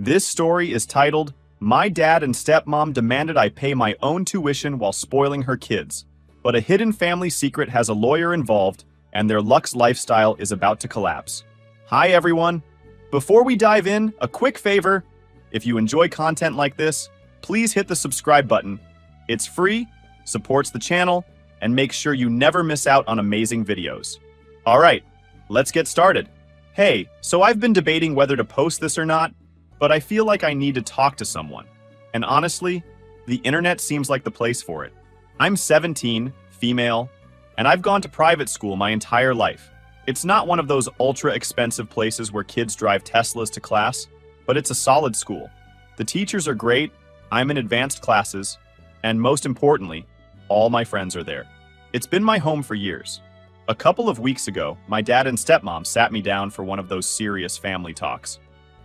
This story is titled, My Dad and Stepmom Demanded I Pay My Own Tuition While Spoiling Her Kids. But a hidden family secret has a lawyer involved, and their luxe lifestyle is about to collapse. Hi everyone! Before we dive in, a quick favor. If you enjoy content like this, please hit the subscribe button. It's free, supports the channel, and makes sure you never miss out on amazing videos. Alright, let's get started. Hey, so I've been debating whether to post this or not, but I feel like I need to talk to someone. And honestly, the internet seems like the place for it. I'm 17, female, and I've gone to private school my entire life. It's not one of those ultra-expensive places where kids drive Teslas to class, but it's a solid school. The teachers are great, I'm in advanced classes, and most importantly, all my friends are there. It's been my home for years. A couple of weeks ago, my dad and stepmom sat me down for one of those serious family talks.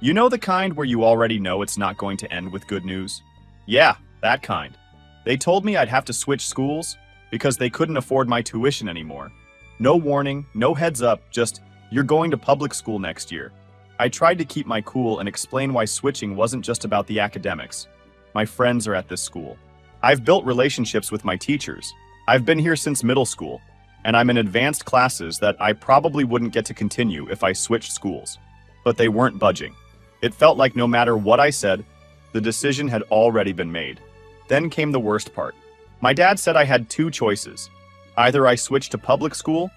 You know the kind where you already know it's not going to end with good news? Yeah, that kind. They told me I'd have to switch schools because they couldn't afford my tuition anymore. No warning, no heads up, just, you're going to public school next year. I tried to keep my cool and explain why switching wasn't just about the academics. My friends are at this school. I've built relationships with my teachers. I've been here since middle school, and I'm in advanced classes that I probably wouldn't get to continue if I switched schools. But they weren't budging. It felt like no matter what I said, the decision had already been made. Then came the worst part. My dad said I had two choices. Either I switch to public school,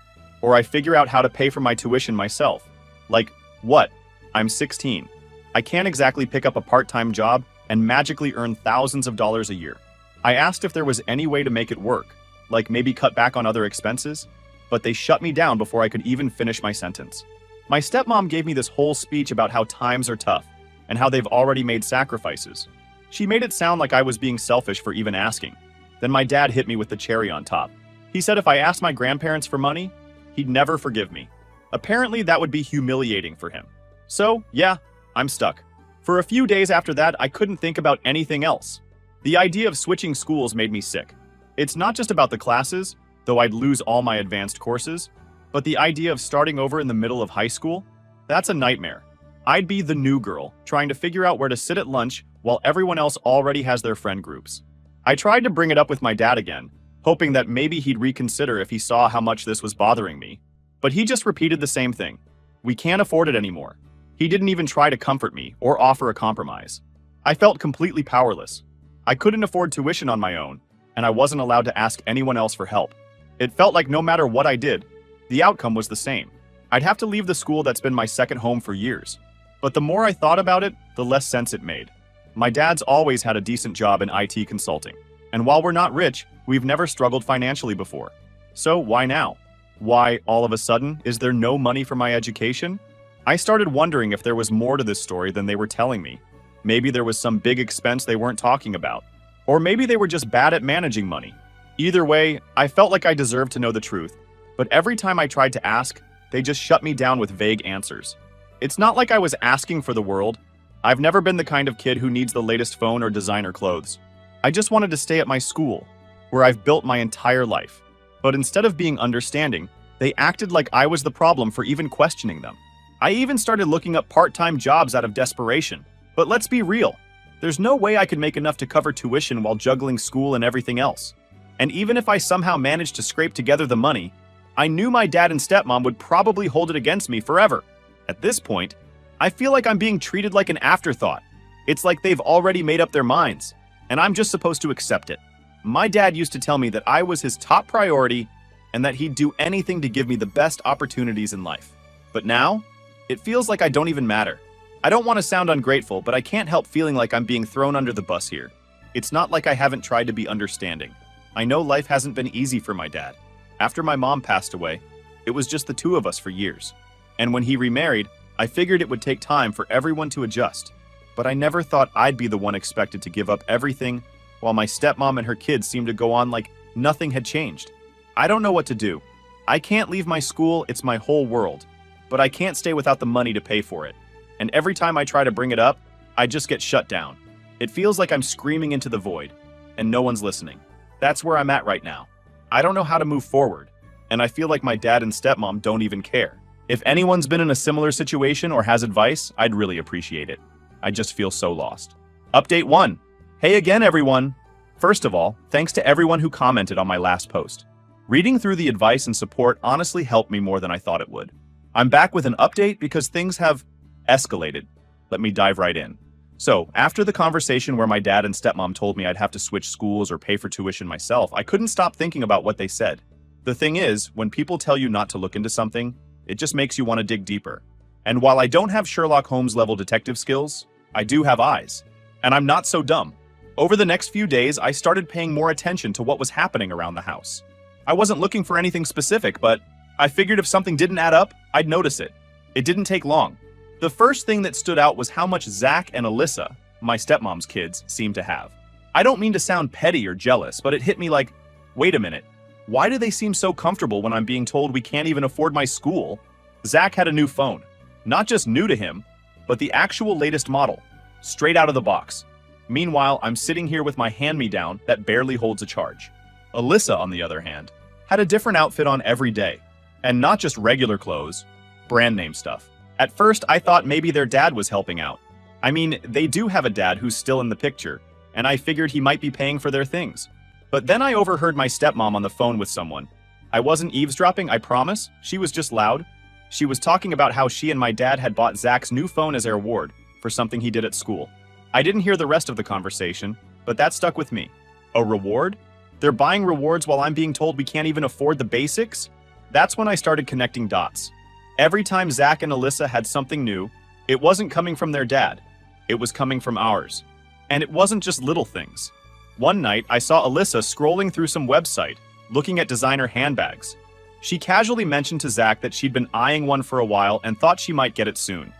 or I figure out how to pay for my tuition myself. Like, what? I'm 16. I can't exactly pick up a part-time job and magically earn thousands of dollars a year. I asked if there was any way to make it work, like maybe cut back on other expenses, but they shut me down before I could even finish my sentence. My stepmom gave me this whole speech about how times are tough and how they've already made sacrifices. She made it sound like I was being selfish for even asking. Then my dad hit me with the cherry on top. He said if I asked my grandparents for money, he'd never forgive me. Apparently that would be humiliating for him. So, yeah, I'm stuck. For a few days after that, I couldn't think about anything else. The idea of switching schools made me sick. It's not just about the classes, though I'd lose all my advanced courses, but the idea of starting over in the middle of high school? That's a nightmare. I'd be the new girl, trying to figure out where to sit at lunch while everyone else already has their friend groups. I tried to bring it up with my dad again, hoping that maybe he'd reconsider if he saw how much this was bothering me. But he just repeated the same thing. We can't afford it anymore. He didn't even try to comfort me or offer a compromise. I felt completely powerless. I couldn't afford tuition on my own, and I wasn't allowed to ask anyone else for help. It felt like no matter what I did, the outcome was the same. I'd have to leave the school that's been my second home for years. But the more I thought about it, the less sense it made. My dad's always had a decent job in IT consulting, and while we're not rich, we've never struggled financially before. So why now? Why, all of a sudden, is there no money for my education? I started wondering if there was more to this story than they were telling me. Maybe there was some big expense they weren't talking about. Or maybe they were just bad at managing money. Either way, I felt like I deserved to know the truth, but every time I tried to ask, they just shut me down with vague answers. It's not like I was asking for the world. I've never been the kind of kid who needs the latest phone or designer clothes. I just wanted to stay at my school, where I've built my entire life. But instead of being understanding, they acted like I was the problem for even questioning them. I even started looking up part-time jobs out of desperation. But let's be real. There's no way I could make enough to cover tuition while juggling school and everything else. And even if I somehow managed to scrape together the money, I knew my dad and stepmom would probably hold it against me forever. At this point, I feel like I'm being treated like an afterthought. It's like they've already made up their minds, and I'm just supposed to accept it. My dad used to tell me that I was his top priority and that he'd do anything to give me the best opportunities in life. But now, it feels like I don't even matter. I don't want to sound ungrateful, but I can't help feeling like I'm being thrown under the bus here. It's not like I haven't tried to be understanding. I know life hasn't been easy for my dad. After my mom passed away, it was just the two of us for years. And when he remarried, I figured it would take time for everyone to adjust. But I never thought I'd be the one expected to give up everything, while my stepmom and her kids seemed to go on like nothing had changed. I don't know what to do. I can't leave my school, it's my whole world. But I can't stay without the money to pay for it. And every time I try to bring it up, I just get shut down. It feels like I'm screaming into the void, and no one's listening. That's where I'm at right now. I don't know how to move forward, and I feel like my dad and stepmom don't even care. If anyone's been in a similar situation or has advice, I'd really appreciate it. I just feel so lost. Update 1. Hey again, everyone! First of all, thanks to everyone who commented on my last post. Reading through the advice and support honestly helped me more than I thought it would. I'm back with an update because things have escalated. Let me dive right in. So, after the conversation where my dad and stepmom told me I'd have to switch schools or pay for tuition myself, I couldn't stop thinking about what they said. The thing is, when people tell you not to look into something, it just makes you want to dig deeper. And while I don't have Sherlock Holmes-level detective skills, I do have eyes. And I'm not so dumb. Over the next few days, I started paying more attention to what was happening around the house. I wasn't looking for anything specific, but I figured if something didn't add up, I'd notice it. It didn't take long. The first thing that stood out was how much Zach and Alyssa, my stepmom's kids, seemed to have. I don't mean to sound petty or jealous, but it hit me like, wait a minute. Why do they seem so comfortable when I'm being told we can't even afford my school? Zach had a new phone. Not just new to him, but the actual latest model. Straight out of the box. Meanwhile, I'm sitting here with my hand-me-down that barely holds a charge. Alyssa, on the other hand, had a different outfit on every day. And not just regular clothes, brand name stuff. At first, I thought maybe their dad was helping out. I mean, they do have a dad who's still in the picture, and I figured he might be paying for their things. But then I overheard my stepmom on the phone with someone. I wasn't eavesdropping, I promise. She was just loud. She was talking about how she and my dad had bought Zach's new phone as a reward for something he did at school. I didn't hear the rest of the conversation, but that stuck with me. A reward? They're buying rewards while I'm being told we can't even afford the basics? That's when I started connecting dots. Every time Zach and Alyssa had something new, it wasn't coming from their dad. It was coming from ours. And it wasn't just little things. One night, I saw Alyssa scrolling through some website, looking at designer handbags. She casually mentioned to Zach that she'd been eyeing one for a while and thought she might get it soon.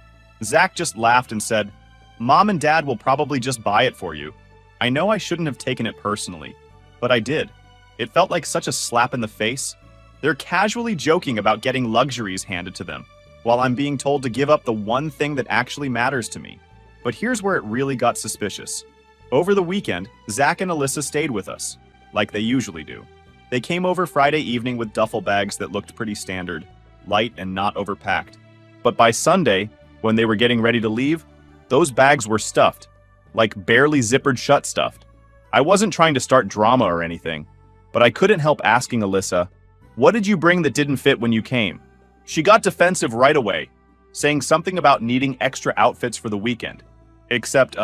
Zach just laughed and said, "Mom and Dad will probably just buy it for you." I know I shouldn't have taken it personally, but I did. It felt like such a slap in the face. They're casually joking about getting luxuries handed to them, while I'm being told to give up the one thing that actually matters to me. But here's where it really got suspicious. Over the weekend, Zach and Alyssa stayed with us, like they usually do. They came over Friday evening with duffel bags that looked pretty standard, light and not overpacked. But by Sunday, when they were getting ready to leave, those bags were stuffed, like barely zippered shut stuffed. I wasn't trying to start drama or anything, but I couldn't help asking Alyssa, "What did you bring that didn't fit when you came?" She got defensive right away, saying something about needing extra outfits for the weekend. Except,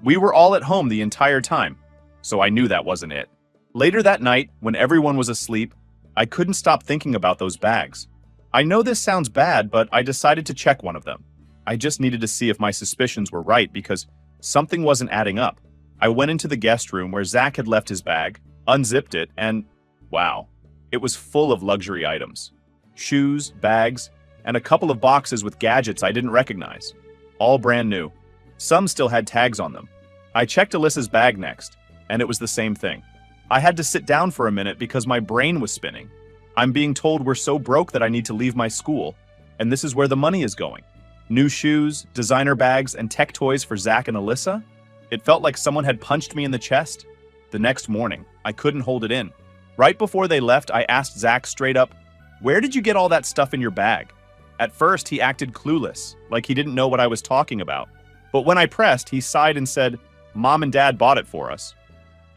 we were all at home the entire time, so I knew that wasn't it. Later that night, when everyone was asleep, I couldn't stop thinking about those bags. I know this sounds bad, but I decided to check one of them. I just needed to see if my suspicions were right because something wasn't adding up. I went into the guest room where Zach had left his bag, unzipped it, and wow, it was full of luxury items. Shoes, bags, and a couple of boxes with gadgets I didn't recognize. All brand new. Some still had tags on them. I checked Alyssa's bag next, and it was the same thing. I had to sit down for a minute because my brain was spinning. I'm being told we're so broke that I need to leave my school, and this is where the money is going. New shoes, designer bags, and tech toys for Zach and Alyssa? It felt like someone had punched me in the chest. The next morning, I couldn't hold it in. Right before they left, I asked Zach straight up, "Where did you get all that stuff in your bag?" At first, he acted clueless, like he didn't know what I was talking about. But when I pressed, he sighed and said, "Mom and Dad bought it for us."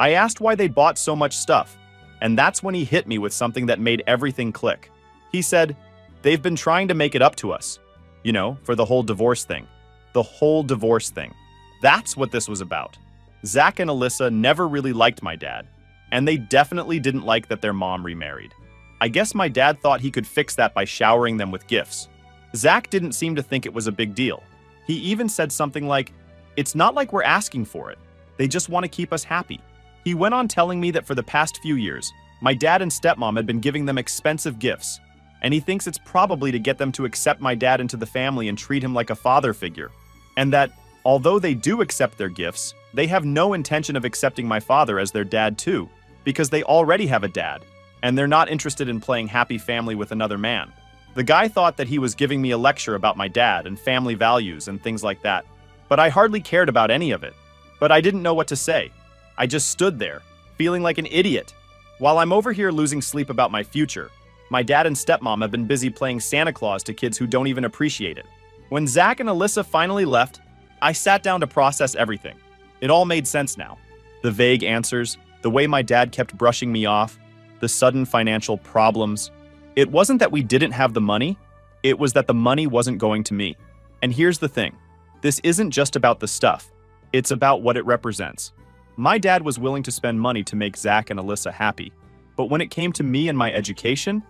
I asked why they bought so much stuff, and that's when he hit me with something that made everything click. He said, "They've been trying to make it up to us. You know, for the whole divorce thing. The whole divorce thing. That's what this was about." Zach and Alyssa never really liked my dad, and they definitely didn't like that their mom remarried. I guess my dad thought he could fix that by showering them with gifts. Zach didn't seem to think it was a big deal. He even said something like, "It's not like we're asking for it. They just want to keep us happy." He went on telling me that for the past few years, my dad and stepmom had been giving them expensive gifts, and he thinks it's probably to get them to accept my dad into the family and treat him like a father figure. And that, although they do accept their gifts, they have no intention of accepting my father as their dad too, because they already have a dad, and they're not interested in playing happy family with another man. The guy thought that he was giving me a lecture about my dad and family values and things like that, but I hardly cared about any of it. But I didn't know what to say. I just stood there, feeling like an idiot. While I'm over here losing sleep about my future, my dad and stepmom have been busy playing Santa Claus to kids who don't even appreciate it. When Zach and Alyssa finally left, I sat down to process everything. It all made sense now. The vague answers, the way my dad kept brushing me off, the sudden financial problems. It wasn't that we didn't have the money, it was that the money wasn't going to me. And here's the thing, this isn't just about the stuff, it's about what it represents. My dad was willing to spend money to make Zach and Alyssa happy, but when it came to me and my education,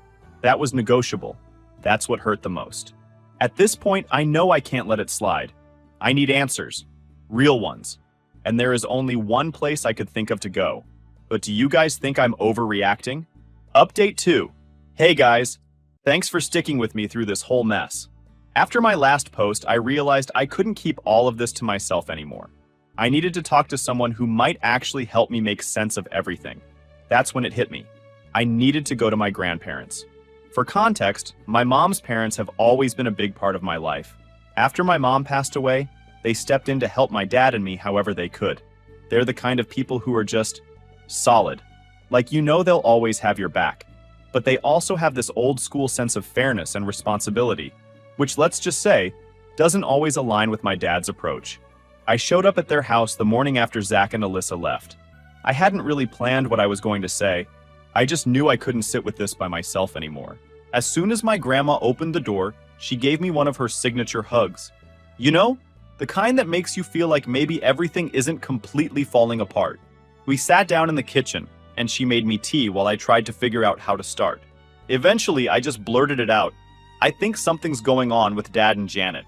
that was negotiable. That's what hurt the most. At this point, I know I can't let it slide. I need answers, real ones. And there is only one place I could think of to go. But do you guys think I'm overreacting? Update 2. Hey guys, thanks for sticking with me through this whole mess. After my last post, I realized I couldn't keep all of this to myself anymore. I needed to talk to someone who might actually help me make sense of everything. That's when it hit me. I needed to go to my grandparents. For context, my mom's parents have always been a big part of my life. After my mom passed away, they stepped in to help my dad and me however they could. They're the kind of people who are just solid. Like, you know, they'll always have your back. But they also have this old school sense of fairness and responsibility, which, let's just say, doesn't always align with my dad's approach. I showed up at their house the morning after Zach and Alyssa left. I hadn't really planned what I was going to say. I just knew I couldn't sit with this by myself anymore. As soon as my grandma opened the door, she gave me one of her signature hugs. You know, the kind that makes you feel like maybe everything isn't completely falling apart. We sat down in the kitchen, and she made me tea while I tried to figure out how to start. Eventually, I just blurted it out. I think something's going on with Dad and Janet.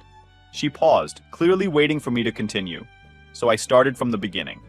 She paused, clearly waiting for me to continue. So I started from the beginning.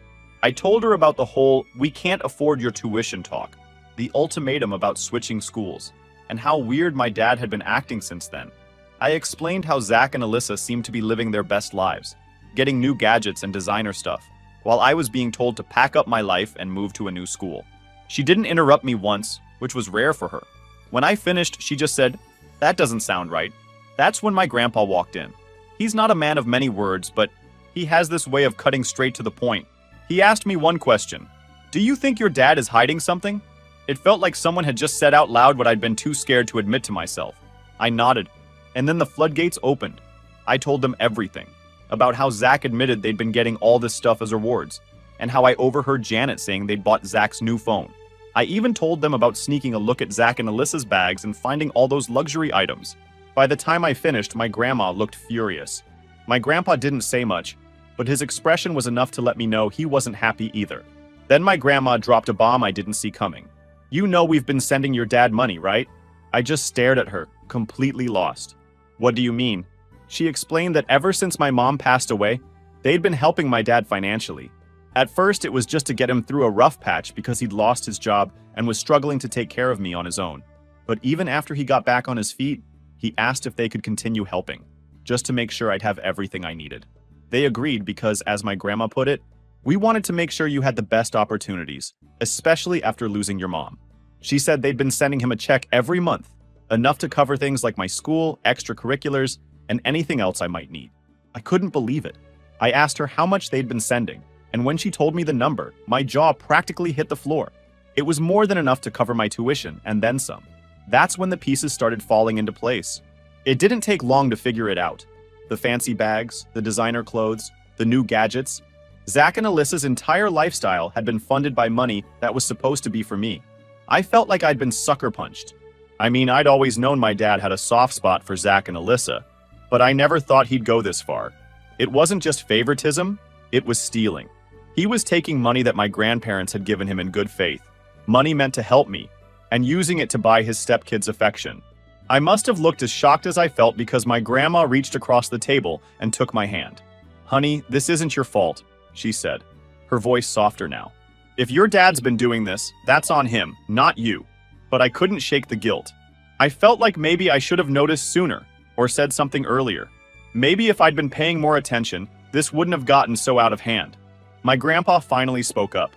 I told her about the whole "we can't afford your tuition" talk, the ultimatum about switching schools, and how weird my dad had been acting since then. I explained how Zach and Alyssa seemed to be living their best lives, getting new gadgets and designer stuff, while I was being told to pack up my life and move to a new school. She didn't interrupt me once, which was rare for her. When I finished, she just said, "That doesn't sound right." That's when my grandpa walked in. He's not a man of many words, but he has this way of cutting straight to the point. He asked me one question. "Do you think your dad is hiding something?" It felt like someone had just said out loud what I'd been too scared to admit to myself. I nodded, and then the floodgates opened. I told them everything, about how Zach admitted they'd been getting all this stuff as rewards, and how I overheard Janet saying they'd bought Zach's new phone. I even told them about sneaking a look at Zach and Alyssa's bags and finding all those luxury items. By the time I finished, my grandma looked furious. My grandpa didn't say much, but his expression was enough to let me know he wasn't happy either. Then my grandma dropped a bomb I didn't see coming. "You know we've been sending your dad money, right?" I just stared at her, completely lost. "What do you mean?" She explained that ever since my mom passed away, they'd been helping my dad financially. At first, it was just to get him through a rough patch because he'd lost his job and was struggling to take care of me on his own. But even after he got back on his feet, he asked if they could continue helping, just to make sure I'd have everything I needed. They agreed because, as my grandma put it, "We wanted to make sure you had the best opportunities, especially after losing your mom." She said they'd been sending him a check every month, enough to cover things like my school, extracurriculars, and anything else I might need. I couldn't believe it. I asked her how much they'd been sending, and when she told me the number, my jaw practically hit the floor. It was more than enough to cover my tuition, and then some. That's when the pieces started falling into place. It didn't take long to figure it out. The fancy bags, the designer clothes, the new gadgets. Zach and Alyssa's entire lifestyle had been funded by money that was supposed to be for me. I felt like I'd been sucker punched. I mean, I'd always known my dad had a soft spot for Zach and Alyssa, but I never thought he'd go this far. It wasn't just favoritism, it was stealing. He was taking money that my grandparents had given him in good faith, money meant to help me, and using it to buy his stepkids' affection. I must have looked as shocked as I felt because my grandma reached across the table and took my hand. "Honey, this isn't your fault," she said, her voice softer now. "If your dad's been doing this, that's on him, not you." But I couldn't shake the guilt. I felt like maybe I should have noticed sooner, or said something earlier. Maybe if I'd been paying more attention, this wouldn't have gotten so out of hand. My grandpa finally spoke up.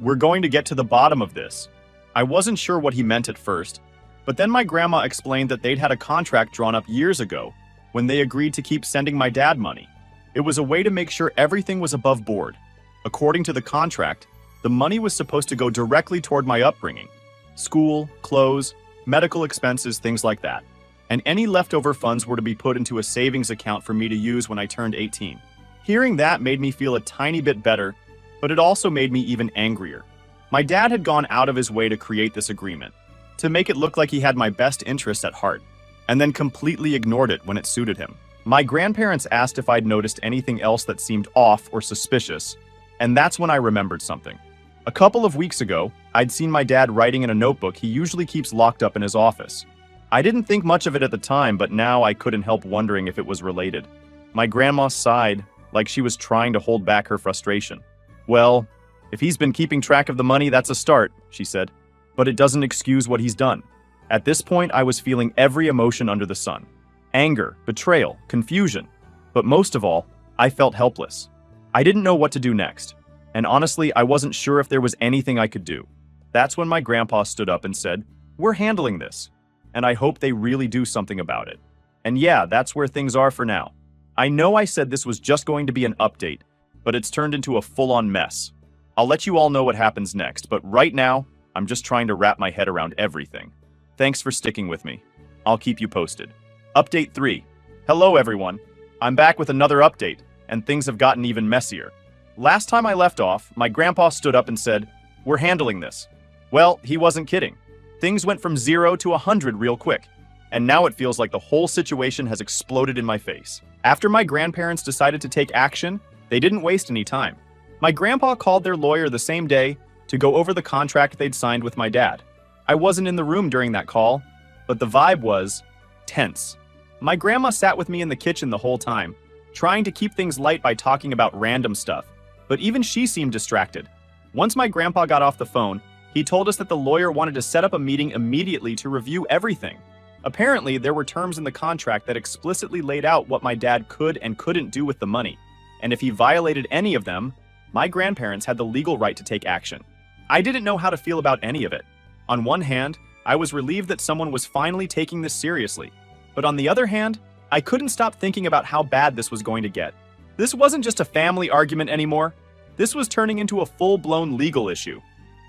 "We're going to get to the bottom of this." I wasn't sure what he meant at first, but then my grandma explained that they'd had a contract drawn up years ago when they agreed to keep sending my dad money. It was a way to make sure everything was above board. According to the contract, the money was supposed to go directly toward my upbringing. School, clothes, medical expenses, things like that. And any leftover funds were to be put into a savings account for me to use when I turned 18. Hearing that made me feel a tiny bit better, but it also made me even angrier. My dad had gone out of his way to create this agreement, to make it look like he had my best interests at heart, and then completely ignored it when it suited him. My grandparents asked if I'd noticed anything else that seemed off or suspicious, and that's when I remembered something. A couple of weeks ago, I'd seen my dad writing in a notebook he usually keeps locked up in his office. I didn't think much of it at the time, but now I couldn't help wondering if it was related. My grandma sighed, like she was trying to hold back her frustration. "Well, if he's been keeping track of the money, that's a start," she said. "But it doesn't excuse what he's done." At this point, I was feeling every emotion under the sun. Anger, betrayal, confusion. But most of all, I felt helpless. I didn't know what to do next. And honestly, I wasn't sure if there was anything I could do. That's when my grandpa stood up and said, "We're handling this. And I hope they really do something about it." And yeah, that's where things are for now. I know I said this was just going to be an update, but it's turned into a full-on mess. I'll let you all know what happens next, but right now, I'm just trying to wrap my head around everything. Thanks for sticking with me. I'll keep you posted. Update 3. Hello everyone. I'm back with another update, and things have gotten even messier. Last time I left off, my grandpa stood up and said, "We're handling this." Well, he wasn't kidding. Things went from 0 to 100 real quick, and now it feels like the whole situation has exploded in my face. After my grandparents decided to take action, they didn't waste any time. My grandpa called their lawyer the same day to go over the contract they'd signed with my dad. I wasn't in the room during that call, but the vibe was tense. My grandma sat with me in the kitchen the whole time, trying to keep things light by talking about random stuff, but even she seemed distracted. Once my grandpa got off the phone, he told us that the lawyer wanted to set up a meeting immediately to review everything. Apparently, there were terms in the contract that explicitly laid out what my dad could and couldn't do with the money, and if he violated any of them, my grandparents had the legal right to take action. I didn't know how to feel about any of it. On one hand, I was relieved that someone was finally taking this seriously, but on the other hand, I couldn't stop thinking about how bad this was going to get. This wasn't just a family argument anymore. This was turning into a full-blown legal issue.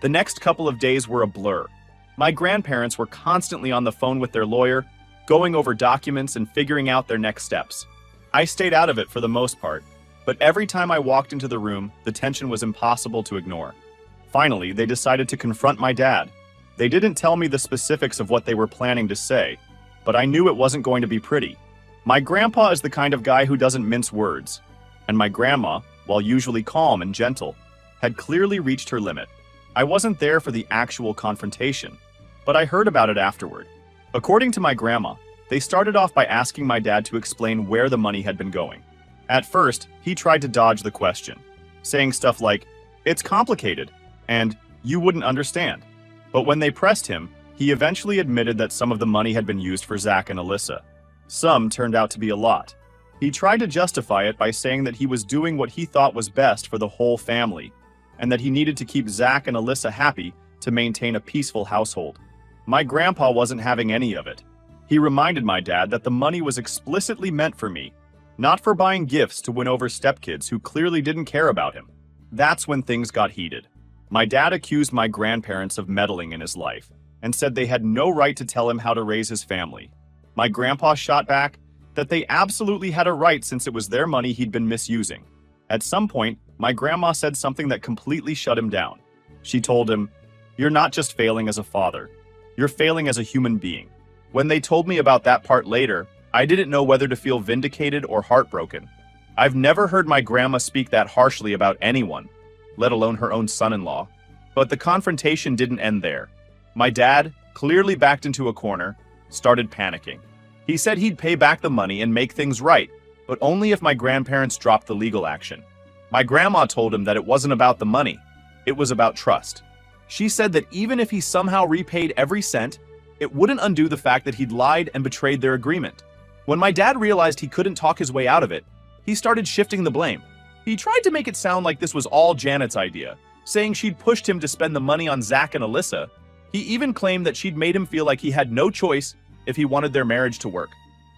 The next couple of days were a blur. My grandparents were constantly on the phone with their lawyer, going over documents and figuring out their next steps. I stayed out of it for the most part, but every time I walked into the room, the tension was impossible to ignore. Finally, they decided to confront my dad. They didn't tell me the specifics of what they were planning to say, but I knew it wasn't going to be pretty. My grandpa is the kind of guy who doesn't mince words, and my grandma, while usually calm and gentle, had clearly reached her limit. I wasn't there for the actual confrontation, but I heard about it afterward. According to my grandma, they started off by asking my dad to explain where the money had been going. At first, he tried to dodge the question, saying stuff like, "It's complicated," and "You wouldn't understand." But when they pressed him, he eventually admitted that some of the money had been used for Zach and Alyssa. Some turned out to be a lot. He tried to justify it by saying that he was doing what he thought was best for the whole family, and that he needed to keep Zach and Alyssa happy to maintain a peaceful household. My grandpa wasn't having any of it. He reminded my dad that the money was explicitly meant for me, not for buying gifts to win over stepkids who clearly didn't care about him. That's when things got heated. My dad accused my grandparents of meddling in his life and said they had no right to tell him how to raise his family. My grandpa shot back that they absolutely had a right since it was their money he'd been misusing. At some point, my grandma said something that completely shut him down. She told him, "You're not just failing as a father, you're failing as a human being." When they told me about that part later, I didn't know whether to feel vindicated or heartbroken. I've never heard my grandma speak that harshly about anyone, let alone her own son-in-law. But the confrontation didn't end there. My dad, clearly backed into a corner, started panicking. He said he'd pay back the money and make things right, but only if my grandparents dropped the legal action. My grandma told him that it wasn't about the money, it was about trust. She said that even if he somehow repaid every cent, it wouldn't undo the fact that he'd lied and betrayed their agreement. When my dad realized he couldn't talk his way out of it, he started shifting the blame. He tried to make it sound like this was all Janet's idea, saying she'd pushed him to spend the money on Zach and Alyssa. He even claimed that she'd made him feel like he had no choice if he wanted their marriage to work.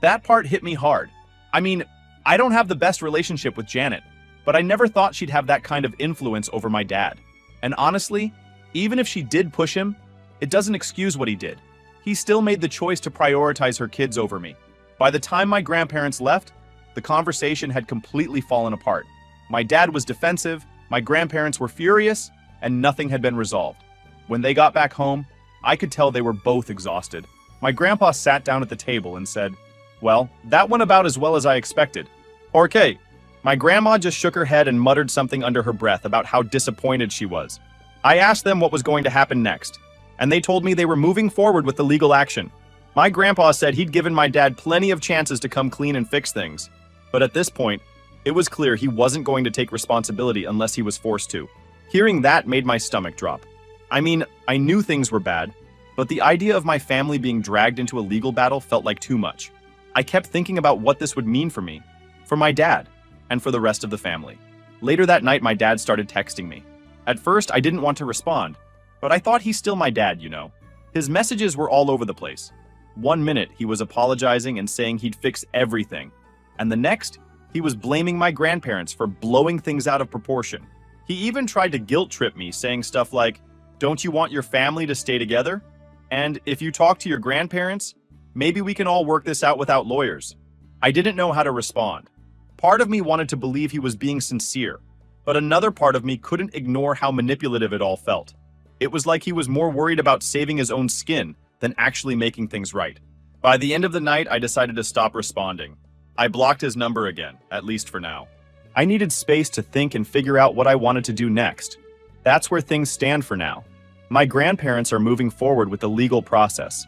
That part hit me hard. I mean, I don't have the best relationship with Janet, but I never thought she'd have that kind of influence over my dad. And honestly, even if she did push him, it doesn't excuse what he did. He still made the choice to prioritize her kids over me. By the time my grandparents left, the conversation had completely fallen apart. My dad was defensive, my grandparents were furious, and nothing had been resolved. When they got back home, I could tell they were both exhausted. My grandpa sat down at the table and said, "Well, that went about as well as I expected." "Okay." My grandma just shook her head and muttered something under her breath about how disappointed she was. I asked them what was going to happen next, and they told me they were moving forward with the legal action. My grandpa said he'd given my dad plenty of chances to come clean and fix things, but at this point, it was clear he wasn't going to take responsibility unless he was forced to. Hearing that made my stomach drop. I mean, I knew things were bad, but the idea of my family being dragged into a legal battle felt like too much. I kept thinking about what this would mean for me, for my dad, and for the rest of the family. Later that night, my dad started texting me. At first, I didn't want to respond, but I thought he's still my dad, you know. His messages were all over the place. One minute, he was apologizing and saying he'd fix everything, and the next, he was blaming my grandparents for blowing things out of proportion. He even tried to guilt trip me, saying stuff like, "Don't you want your family to stay together? And if you talk to your grandparents, maybe we can all work this out without lawyers." I didn't know how to respond. Part of me wanted to believe he was being sincere, but another part of me couldn't ignore how manipulative it all felt. It was like he was more worried about saving his own skin than actually making things right. By the end of the night, I decided to stop responding. I blocked his number again, at least for now. I needed space to think and figure out what I wanted to do next. That's where things stand for now. My grandparents are moving forward with the legal process,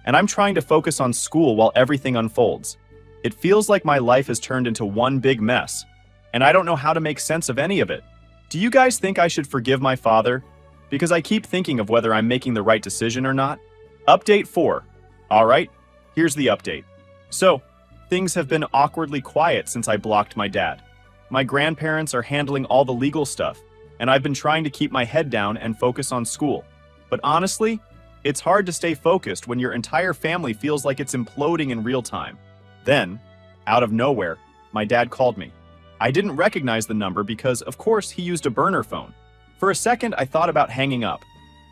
and I'm trying to focus on school while everything unfolds. It feels like my life has turned into one big mess, and I don't know how to make sense of any of it. Do you guys think I should forgive my father? Because I keep thinking of whether I'm making the right decision or not. Update 4. All right, here's the update. So, things have been awkwardly quiet since I blocked my dad. My grandparents are handling all the legal stuff, and I've been trying to keep my head down and focus on school. But honestly, it's hard to stay focused when your entire family feels like it's imploding in real time. Then, out of nowhere, my dad called me. I didn't recognize the number because, of course, he used a burner phone. For a second, I thought about hanging up,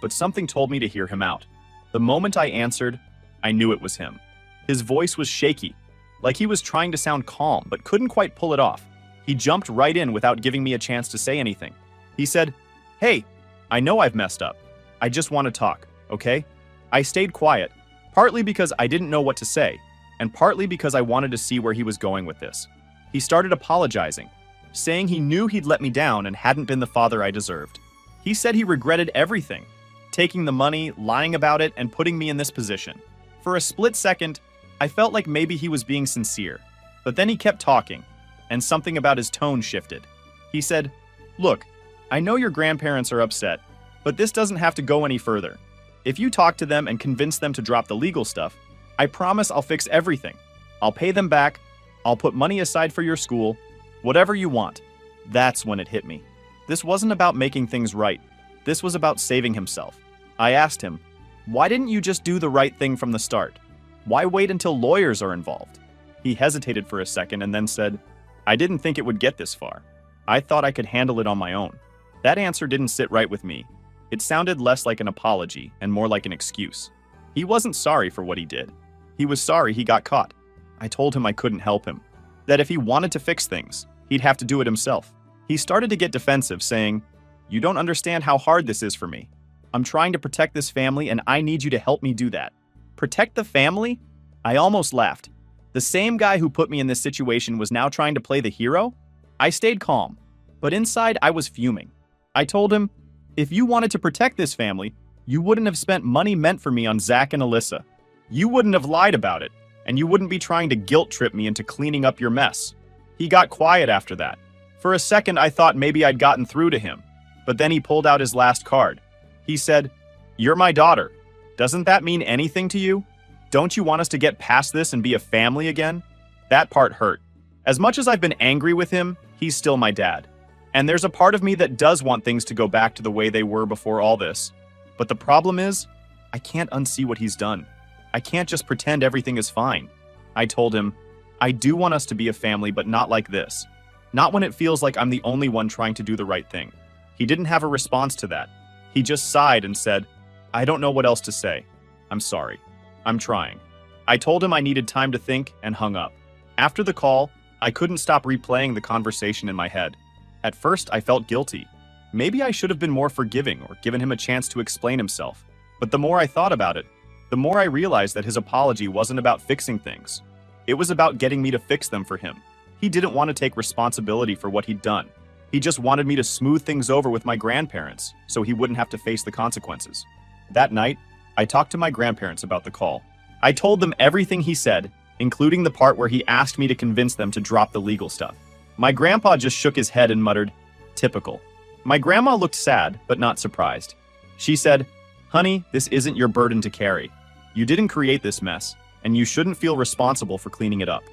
but something told me to hear him out. The moment I answered, I knew it was him. His voice was shaky, like he was trying to sound calm but couldn't quite pull it off. He jumped right in without giving me a chance to say anything. He said, "Hey, I know I've messed up. I just want to talk, okay?" I stayed quiet, partly because I didn't know what to say, and partly because I wanted to see where he was going with this. He started apologizing, saying he knew he'd let me down and hadn't been the father I deserved. He said he regretted everything, taking the money, lying about it, and putting me in this position. For a split second, I felt like maybe he was being sincere, but then he kept talking, and something about his tone shifted. He said, "Look, I know your grandparents are upset, but this doesn't have to go any further. If you talk to them and convince them to drop the legal stuff, I promise I'll fix everything. I'll pay them back, I'll put money aside for your school, whatever you want." That's when it hit me. This wasn't about making things right. This was about saving himself. I asked him, "Why didn't you just do the right thing from the start? Why wait until lawyers are involved?" He hesitated for a second and then said, "I didn't think it would get this far. I thought I could handle it on my own." That answer didn't sit right with me. It sounded less like an apology and more like an excuse. He wasn't sorry for what he did. He was sorry he got caught. I told him I couldn't help him, that if he wanted to fix things, he'd have to do it himself. He started to get defensive, saying, "You don't understand how hard this is for me. I'm trying to protect this family and I need you to help me do that." Protect the family? I almost laughed. The same guy who put me in this situation was now trying to play the hero? I stayed calm, but inside I was fuming. I told him, "If you wanted to protect this family, you wouldn't have spent money meant for me on Zach and Alyssa. You wouldn't have lied about it, and you wouldn't be trying to guilt trip me into cleaning up your mess." He got quiet after that. For a second, I thought maybe I'd gotten through to him, but then he pulled out his last card. He said, "You're my daughter. Doesn't that mean anything to you? Don't you want us to get past this and be a family again?" That part hurt. As much as I've been angry with him, he's still my dad. And there's a part of me that does want things to go back to the way they were before all this. But the problem is, I can't unsee what he's done. I can't just pretend everything is fine. I told him, "I do want us to be a family, but not like this. Not when it feels like I'm the only one trying to do the right thing." He didn't have a response to that. He just sighed and said, "I don't know what else to say. I'm sorry. I'm trying." I told him I needed time to think and hung up. After the call, I couldn't stop replaying the conversation in my head. At first, I felt guilty. Maybe I should have been more forgiving or given him a chance to explain himself. But the more I thought about it, the more I realized that his apology wasn't about fixing things. It was about getting me to fix them for him. He didn't want to take responsibility for what he'd done. He just wanted me to smooth things over with my grandparents so he wouldn't have to face the consequences. That night, I talked to my grandparents about the call. I told them everything he said, including the part where he asked me to convince them to drop the legal stuff. My grandpa just shook his head and muttered, "Typical." My grandma looked sad, but not surprised. She said, "Honey, this isn't your burden to carry. You didn't create this mess, and you shouldn't feel responsible for cleaning it up."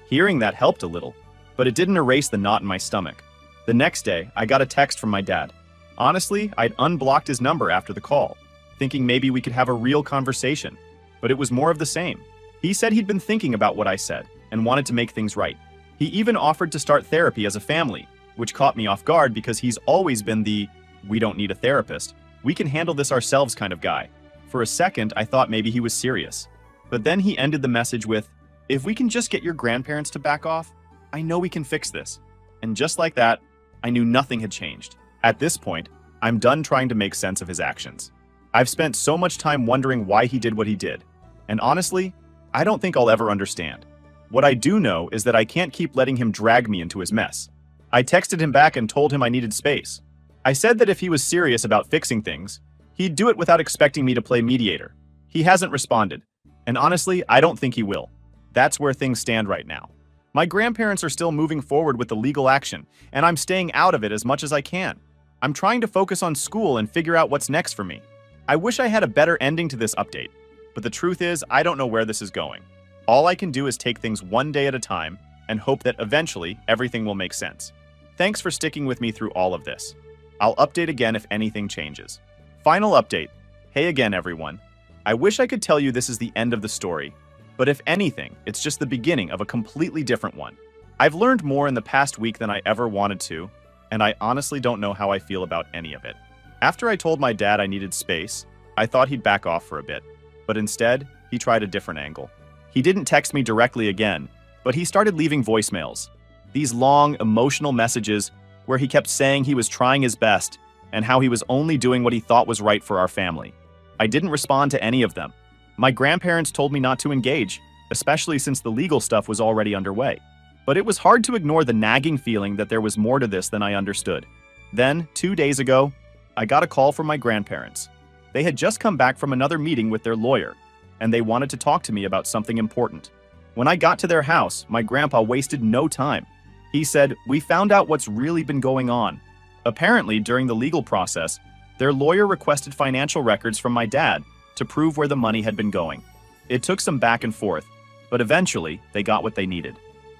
Hearing that helped a little, but it didn't erase the knot in my stomach. The next day, I got a text from my dad. Honestly, I'd unblocked his number after the call, thinking maybe we could have a real conversation, but it was more of the same. He said he'd been thinking about what I said and wanted to make things right. He even offered to start therapy as a family, which caught me off guard because he's always been the "we don't need a therapist, we can handle this ourselves" kind of guy. For a second, I thought maybe he was serious. But then he ended the message with, "If we can just get your grandparents to back off, I know we can fix this." And just like that, I knew nothing had changed. At this point, I'm done trying to make sense of his actions. I've spent so much time wondering why he did what he did. And honestly, I don't think I'll ever understand. What I do know is that I can't keep letting him drag me into his mess. I texted him back and told him I needed space. I said that if he was serious about fixing things, he'd do it without expecting me to play mediator. He hasn't responded. And honestly, I don't think he will. That's where things stand right now. My grandparents are still moving forward with the legal action, and I'm staying out of it as much as I can. I'm trying to focus on school and figure out what's next for me. I wish I had a better ending to this update, but the truth is, I don't know where this is going. All I can do is take things one day at a time and hope that eventually everything will make sense. Thanks for sticking with me through all of this. I'll update again if anything changes. Final update. Hey again, everyone. I wish I could tell you this is the end of the story, but if anything, it's just the beginning of a completely different one. I've learned more in the past week than I ever wanted to, and I honestly don't know how I feel about any of it. After I told my dad I needed space, I thought he'd back off for a bit, but instead, he tried a different angle. He didn't text me directly again, but he started leaving voicemails. These long, emotional messages where he kept saying he was trying his best and how he was only doing what he thought was right for our family. I didn't respond to any of them. My grandparents told me not to engage, especially since the legal stuff was already underway. But it was hard to ignore the nagging feeling that there was more to this than I understood. Then, 2 days ago, I got a call from my grandparents. They had just come back from another meeting with their lawyer, and they wanted to talk to me about something important. When I got to their house, my grandpa wasted no time. He said, "We found out what's really been going on." Apparently, during the legal process, their lawyer requested financial records from my dad to prove where the money had been going. It took some back and forth, but eventually, they got what they needed.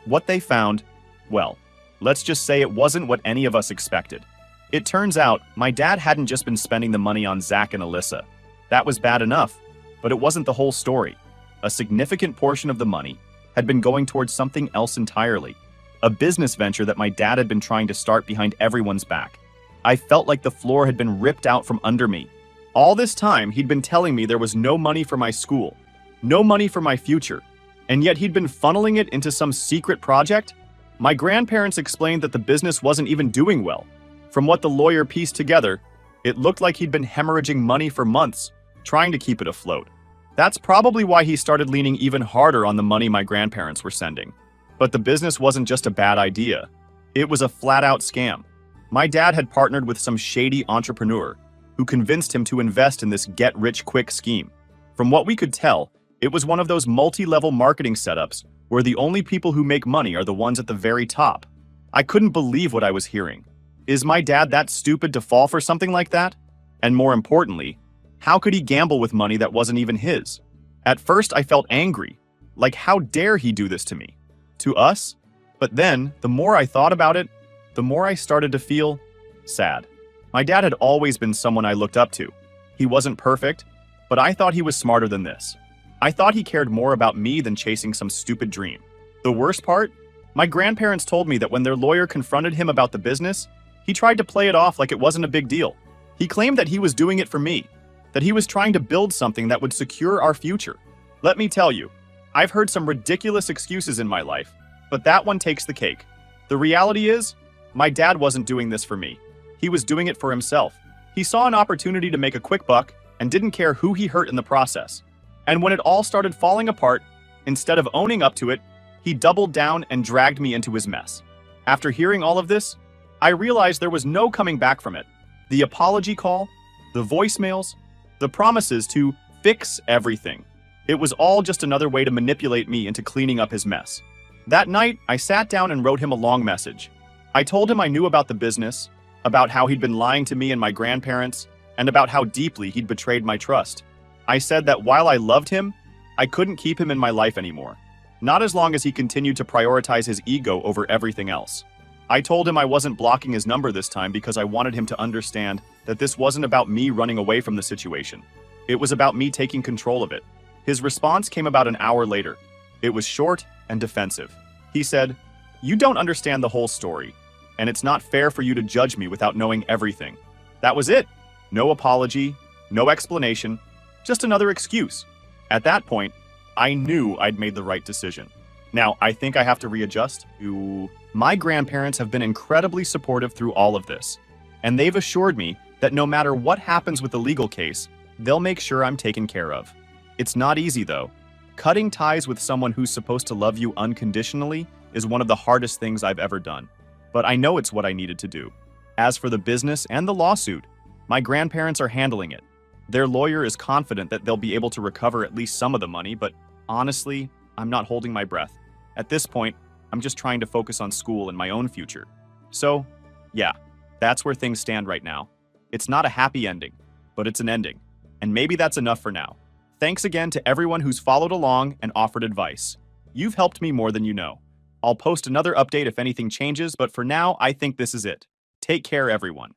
What they found, well, let's just say it wasn't what any of us expected. It turns out, my dad hadn't just been spending the money on Zach and Alyssa. That was bad enough, but it wasn't the whole story. A significant portion of the money had been going towards something else entirely. A business venture that my dad had been trying to start behind everyone's back. I felt like the floor had been ripped out from under me. All this time, he'd been telling me there was no money for my school, no money for my future, and yet he'd been funneling it into some secret project? My grandparents explained that the business wasn't even doing well. From what the lawyer pieced together, it looked like he'd been hemorrhaging money for months, trying to keep it afloat. That's probably why he started leaning even harder on the money my grandparents were sending. But the business wasn't just a bad idea. It was a flat-out scam. My dad had partnered with some shady entrepreneur who convinced him to invest in this get-rich-quick scheme. From what we could tell, it was one of those multi-level marketing setups where the only people who make money are the ones at the very top. I couldn't believe what I was hearing. Is my dad that stupid to fall for something like that? And more importantly, how could he gamble with money that wasn't even his? At first, I felt angry. Like, how dare he do this to me? To us? But then, the more I thought about it, the more I started to feel sad. My dad had always been someone I looked up to. He wasn't perfect, but I thought he was smarter than this. I thought he cared more about me than chasing some stupid dream. The worst part? My grandparents told me that when their lawyer confronted him about the business, he tried to play it off like it wasn't a big deal. He claimed that he was doing it for me, that he was trying to build something that would secure our future. Let me tell you, I've heard some ridiculous excuses in my life, But that one takes the cake. The reality is, my dad wasn't doing this for me. He was doing it for himself. He saw an opportunity to make a quick buck and didn't care who he hurt in the process. And when it all started falling apart, instead of owning up to it, he doubled down and dragged me into his mess. After hearing all of this, I realized there was no coming back from it. The apology call, the voicemails, the promises to fix everything. It was all just another way to manipulate me into cleaning up his mess. That night, I sat down and wrote him a long message. I told him I knew about the business, about how he'd been lying to me and my grandparents, and about how deeply he'd betrayed my trust. I said that while I loved him, I couldn't keep him in my life anymore. Not as long as he continued to prioritize his ego over everything else. I told him I wasn't blocking his number this time because I wanted him to understand that this wasn't about me running away from the situation. It was about me taking control of it. His response came about an hour later. It was short and defensive. He said, "You don't understand the whole story, and it's not fair for you to judge me without knowing everything." That was it. No apology, no explanation, just another excuse. At that point, I knew I'd made the right decision. Now, I think I have to readjust. My grandparents have been incredibly supportive through all of this, and they've assured me that no matter what happens with the legal case, they'll make sure I'm taken care of. It's not easy, though. Cutting ties with someone who's supposed to love you unconditionally is one of the hardest things I've ever done. But I know it's what I needed to do. As for the business and the lawsuit, my grandparents are handling it. Their lawyer is confident that they'll be able to recover at least some of the money, but honestly, I'm not holding my breath. At this point, I'm just trying to focus on school and my own future. So, yeah, that's where things stand right now. It's not a happy ending, but it's an ending. And maybe that's enough for now. Thanks again to everyone who's followed along and offered advice. You've helped me more than you know. I'll post another update if anything changes, but for now, I think this is it. Take care, everyone.